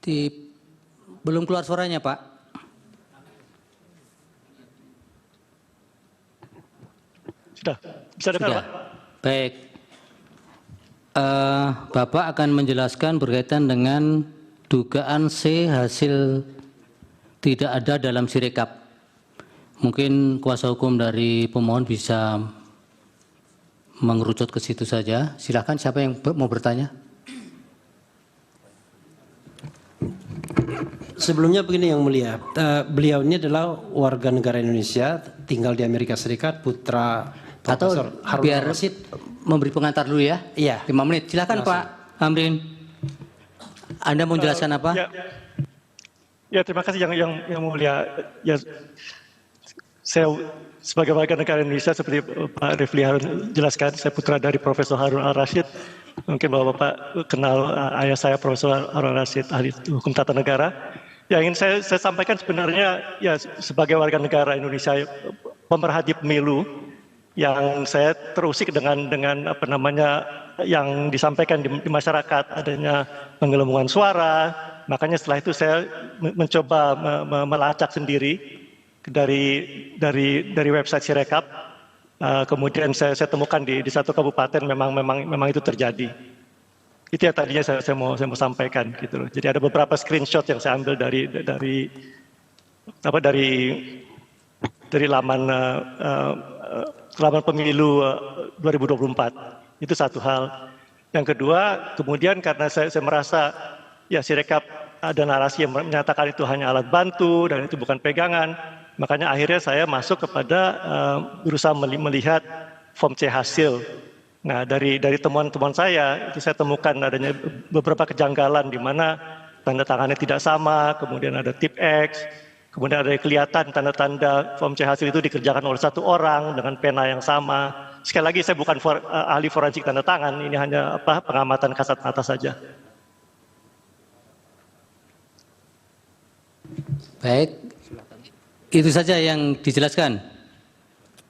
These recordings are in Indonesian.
Di, belum keluar suaranya, Pak. Sudah, bisa dengar, Sudah. Pak? Baik. Bapak akan menjelaskan berkaitan dengan dugaan C hasil tidak ada dalam Sirekap. Mungkin kuasa hukum dari pemohon bisa mengerucut ke situ saja. Silakan, siapa yang mau bertanya? Sebelumnya begini Yang Mulia, beliau ini adalah warga negara Indonesia, tinggal di Amerika Serikat, putra Profesor Harun biar Al-Rashid. Memberi pengantar dulu ya. Iya. 5 menit. Silakan Pak Amrin. Anda mau menjelaskan apa? Ya, terima kasih yang mulia. Ya, saya sebagai warga negara Indonesia seperti Pak Refli Harun jelaskan, saya putra dari Profesor Harun Al-Rashid. Mungkin Bapak kenal ayah saya Profesor Harun Al-Rashid, ahli hukum tata negara. Yang ingin saya sampaikan sebenarnya ya sebagai warga negara Indonesia, pemerhati pemilu, yang saya terusik dengan apa namanya yang disampaikan di masyarakat, adanya penggelembungan suara. Makanya setelah itu saya mencoba melacak sendiri dari website Sirekap. Kemudian saya temukan di satu kabupaten memang itu terjadi. Itu yang tadinya saya mau sampaikan gitu loh. Jadi ada beberapa screenshot yang saya ambil dari laman pemilu 2024. Itu satu hal. Yang kedua, kemudian karena saya merasa ya Sirekap ada narasi yang menyatakan itu hanya alat bantu dan itu bukan pegangan, makanya akhirnya saya masuk kepada berusaha melihat form C hasil. Nah, dari temuan-temuan saya itu saya temukan adanya beberapa kejanggalan di mana tanda tangannya tidak sama, kemudian ada tip X, kemudian ada kelihatan tanda-tanda form C hasil itu dikerjakan oleh satu orang dengan pena yang sama. Sekali lagi saya bukan ahli forensik tanda tangan, ini hanya pengamatan kasat mata saja. Baik, itu saja yang dijelaskan.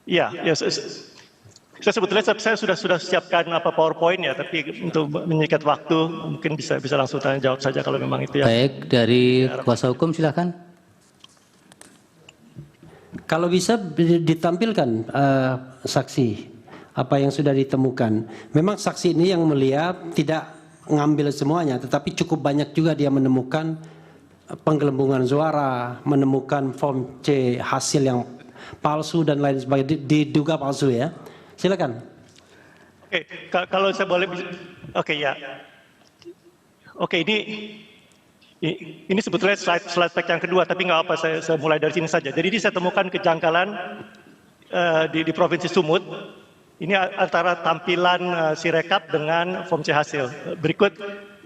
Iya, ya, saya sebetulnya saya sudah siapkan PowerPoint ya, tapi untuk menyikat waktu mungkin bisa langsung tanya jawab saja kalau memang itu ya. Baik, dari kuasa hukum silakan. Kalau bisa ditampilkan saksi apa yang sudah ditemukan. Memang saksi ini Yang Mulia tidak ngambil semuanya, tetapi cukup banyak juga dia menemukan penggelembungan suara, menemukan form C hasil yang palsu dan lain sebagainya, diduga palsu ya. Silakan. Oke, kalau saya boleh, oke ya. Oke, ini sebetulnya slide pack yang kedua, tapi nggak apa, saya mulai dari sini saja. Jadi ini saya temukan kejanggalan di Provinsi Sumut. Ini antara tampilan Sirekap dengan form C hasil. Berikut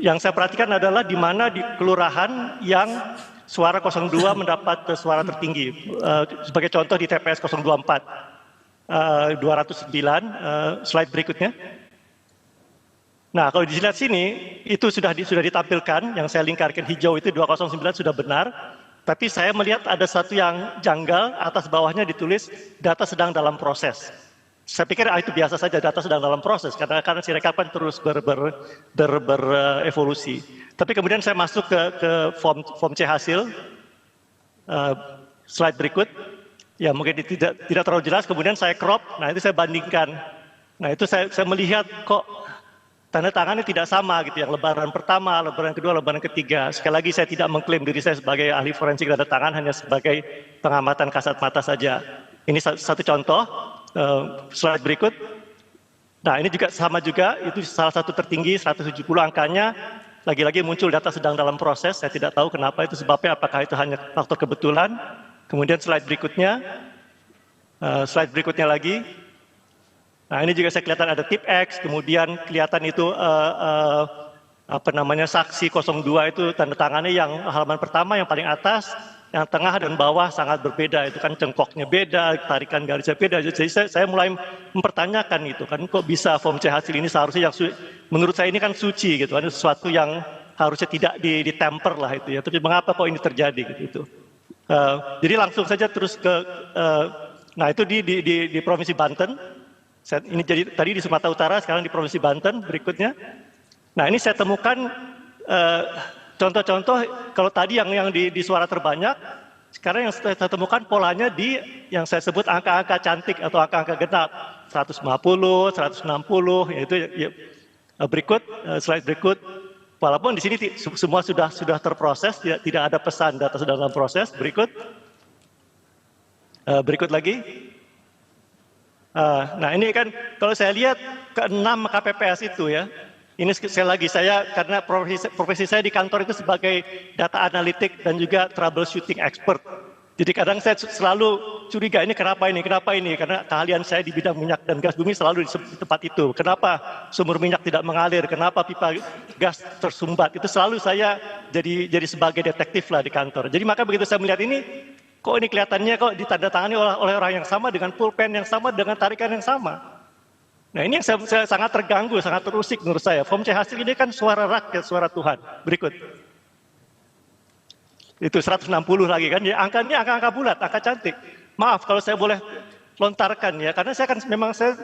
yang saya perhatikan adalah di mana di kelurahan yang suara 02 mendapat suara tertinggi. Sebagai contoh di TPS 024, 209, slide berikutnya. Nah, kalau dilihat sini, itu sudah ditampilkan, yang saya lingkarkan hijau itu 209 sudah benar, tapi saya melihat ada satu yang janggal, atas bawahnya ditulis data sedang dalam proses. Saya pikir itu biasa saja, data sedang dalam proses, karena Sirekap kan terus berevolusi. Tapi kemudian saya masuk ke form C hasil, slide berikut, ya mungkin tidak terlalu jelas, kemudian saya crop, nah itu saya bandingkan. Nah itu saya melihat kok tanda tangannya tidak sama gitu, yang lembaran pertama, lembaran kedua, lembaran ketiga. Sekali lagi saya tidak mengklaim diri saya sebagai ahli forensik tanda tangan, hanya sebagai pengamatan kasat mata saja. Ini satu contoh, slide berikut. Nah ini juga sama juga, itu salah satu tertinggi 170 angkanya, lagi-lagi muncul data sedang dalam proses, saya tidak tahu kenapa itu sebabnya, apakah itu hanya faktor kebetulan. Kemudian slide berikutnya lagi. Nah ini juga saya kelihatan ada tip X, kemudian kelihatan itu saksi 02 itu tanda tangannya yang halaman pertama yang paling atas, yang tengah dan bawah sangat berbeda, itu kan cengkoknya beda, tarikan garisnya beda. Jadi saya mulai mempertanyakan itu kan, kok bisa form C hasil ini seharusnya yang menurut saya ini kan suci gitu, ada sesuatu yang harusnya tidak ditemper lah itu ya, tapi mengapa kok ini terjadi gitu. Jadi langsung saja terus ke nah itu di Provinsi Banten. Ini jadi tadi di Sumatera Utara, sekarang di Provinsi Banten berikutnya. Nah ini saya temukan contoh-contoh kalau tadi yang di suara terbanyak, sekarang yang saya temukan polanya di yang saya sebut angka-angka cantik atau angka-angka genap, 150, 160, yaitu ya, berikut slide berikut. Walaupun di sini semua sudah terproses, tidak ada pesan data sedang dalam proses. Berikut lagi. Nah ini kan kalau saya lihat ke-6 KPPS itu ya, ini sekali lagi saya karena profesi saya di kantor itu sebagai data analitik dan juga troubleshooting expert. Jadi kadang saya selalu curiga ini kenapa ini, karena keahlian saya di bidang minyak dan gas bumi selalu di tempat itu. Kenapa sumur minyak tidak mengalir, kenapa pipa gas tersumbat, itu selalu saya jadi sebagai detektif lah di kantor. Jadi maka begitu saya melihat ini, kok ini kelihatannya kok ditandatangani oleh orang yang sama dengan pulpen yang sama dengan tarikan yang sama. Nah ini yang saya sangat terganggu, sangat terusik menurut saya. Form C hasil ini kan suara rakyat, suara Tuhan. Berikut. Itu 160 lagi kan, ya angka ini angka-angka bulat, angka cantik. Maaf kalau saya boleh lontarkan ya, karena saya kan memang saya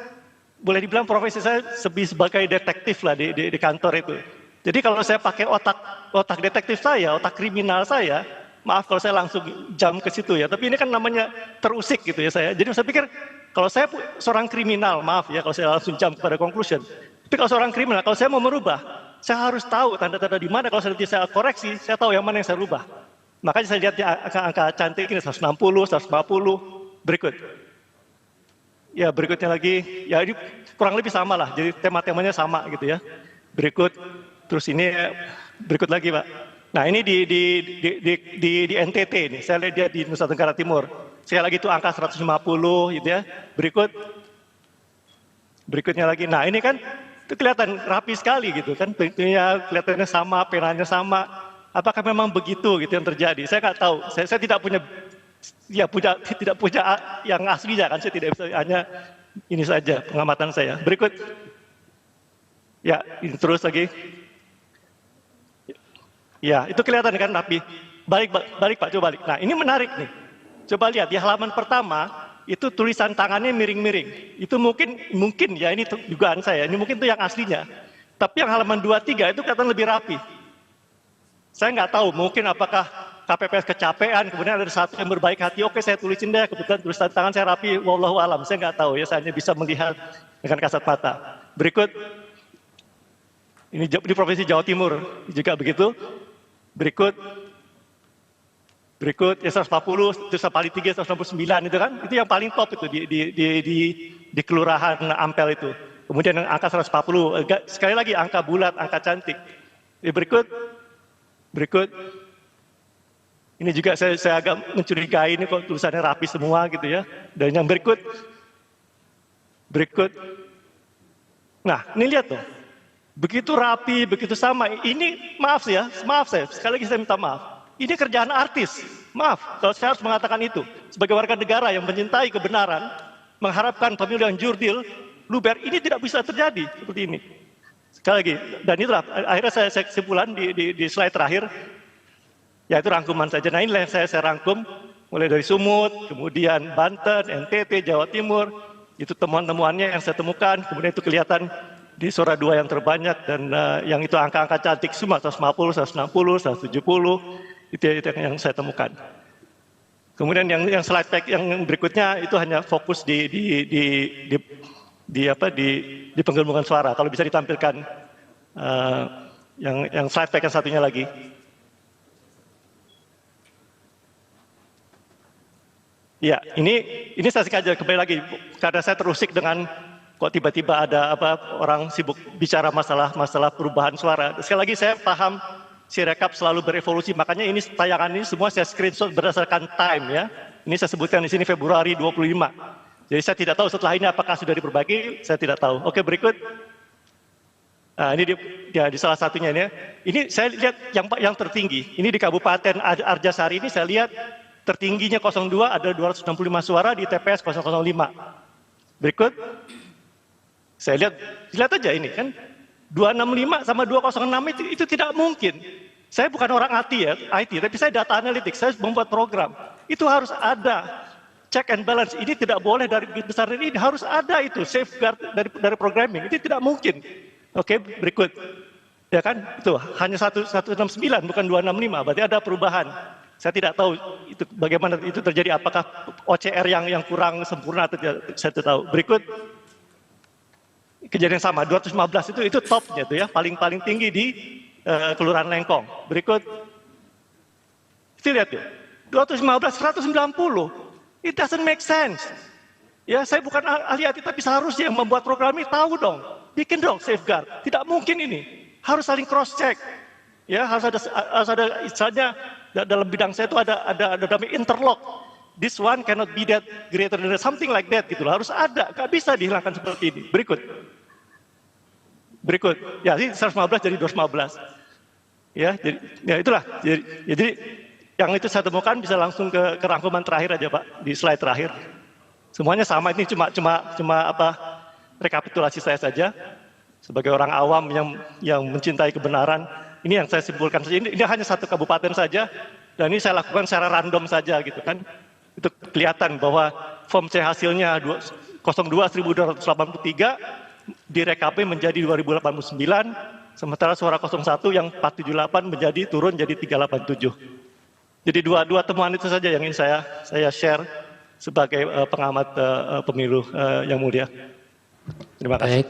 boleh dibilang profesi saya sebagai detektif lah di kantor itu. Jadi kalau saya pakai otak detektif saya, otak kriminal saya, maaf kalau saya langsung jam ke situ ya, tapi ini kan namanya terusik gitu ya saya. Jadi saya pikir kalau saya seorang kriminal, maaf ya kalau saya langsung jam pada conclusion. Tapi kalau seorang kriminal, kalau saya mau merubah, saya harus tahu tanda-tanda di mana. Kalau saya koreksi, saya tahu yang mana yang saya rubah. Makanya saya lihat di angka cantik ini 160, 150, berikut. Ya berikutnya lagi, ya ini kurang lebih sama lah, jadi tema-temanya sama gitu ya. Berikut, terus ini berikut lagi Pak. Nah ini di NTT ini, saya lihat dia di Nusa Tenggara Timur. Sekali lagi itu angka 150 gitu ya. Berikutnya lagi, nah ini kan itu kelihatan rapi sekali gitu kan, bentuknya kelihatannya sama, penanya sama. Apakah memang begitu gitu yang terjadi? Saya nggak tahu. Saya tidak punya yang aslinya kan. Saya tidak bisa, hanya ini saja pengamatan saya. Berikut. Ya, ini terus lagi. Ya, itu kelihatan kan rapi. Balik Pak, coba balik. Nah, ini menarik nih. Coba lihat di halaman pertama itu tulisan tangannya miring-miring. Itu mungkin ya ini dugaan saya. Ini mungkin itu yang aslinya. Tapi yang halaman 23 itu kelihatan lebih rapi. Saya nggak tahu, mungkin apakah KPPS kecapean, kemudian ada satu yang berbaik hati, oke saya tulisin deh, kebetulan tulisan tangan saya rapi, wallahu alam, saya nggak tahu ya, saya hanya bisa melihat dengan kasat mata. Berikut, ini di Provinsi Jawa Timur juga begitu. Berikut, ya 140, terus paling 3, 169 itu kan, itu yang paling top itu di Kelurahan Ampel itu. Kemudian angka 140, sekali lagi angka bulat, angka cantik. Berikut, ini juga saya agak mencurigai ini kok tulisannya rapi semua gitu ya. Dan yang berikut, nah ini lihat tuh, begitu rapi, begitu sama. Ini maaf saya, sekali lagi saya minta maaf. Ini kerjaan artis, maaf kalau saya harus mengatakan itu. Sebagai warga negara yang mencintai kebenaran, mengharapkan pemilu yang jurdil, luber, ini tidak bisa terjadi seperti ini. Sekali lagi, dan itulah akhirnya saya kesimpulan di slide terakhir, yaitu rangkuman saja. Nah inilah yang saya rangkum, mulai dari Sumut, kemudian Banten, NTT, Jawa Timur, itu temuan-temuannya yang saya temukan, kemudian itu kelihatan di Sora 2 yang terbanyak, dan yang itu angka-angka cantik semua, 150, 160, 170, itu yang saya temukan. Kemudian yang slide pack yang berikutnya itu hanya fokus di penggelembungan suara. Kalau bisa ditampilkan yang slide pack yang satunya lagi. Ya, ini saya sengaja kembali lagi karena saya terusik dengan kok tiba-tiba ada orang sibuk bicara masalah perubahan suara. Sekali lagi saya paham Sirekap selalu berevolusi, makanya ini tayangan ini semua saya screenshot berdasarkan time ya. Ini saya sebutkan di sini Februari 25. Jadi saya tidak tahu setelah ini apakah sudah diperbaiki, saya tidak tahu. Oke, berikut. Nah, ini di salah satunya ini. Ini saya lihat yang tertinggi. Ini di Kabupaten Arjasari ini saya lihat tertingginya 02 ada 265 suara di TPS 005. Berikut. Saya lihat aja ini kan 265 sama 206 itu tidak mungkin. Saya bukan orang IT, tapi saya data analitik, saya membuat program. Itu harus ada check and balance. Ini tidak boleh dari besar ini harus ada itu safeguard dari programming. Itu tidak mungkin. Oke, berikut. Ya kan? Itu hanya 169 bukan 265, berarti ada perubahan. Saya tidak tahu itu bagaimana itu terjadi, apakah OCR yang kurang sempurna atau tidak, saya tidak tahu. Berikut kejadian sama 215 itu topnya tuh ya, paling tinggi di Kelurahan Lengkong. Berikut itu lihat tuh 215 190, it doesn't make sense. Ya, saya bukan ahli IT, tapi seharusnya yang membuat program ini tahu dong, bikin dong safeguard. Tidak mungkin ini, harus saling cross check. Ya, harus ada istilahnya dalam bidang saya itu ada namanya interlock. This one cannot be that greater than something like that gitu loh. Harus ada, nggak bisa dihilangkan seperti ini. Berikut, ya ini 115 jadi 215. Ya, jadi ya itulah. Jadi yang itu saya temukan bisa langsung ke rangkuman terakhir aja Pak, di slide terakhir. Semuanya sama, ini cuma apa rekapitulasi saya saja sebagai orang awam yang mencintai kebenaran. Ini yang saya simpulkan saja. Ini hanya satu kabupaten saja, dan ini saya lakukan secara random saja gitu kan. Itu kelihatan bahwa form C hasilnya 02.283 di RKP menjadi 2089, sementara suara 01 yang 478 menjadi turun jadi 387. Jadi dua temuan itu saja yang ingin saya share sebagai pengamat pemilu yang mulia. Terima kasih. Baik,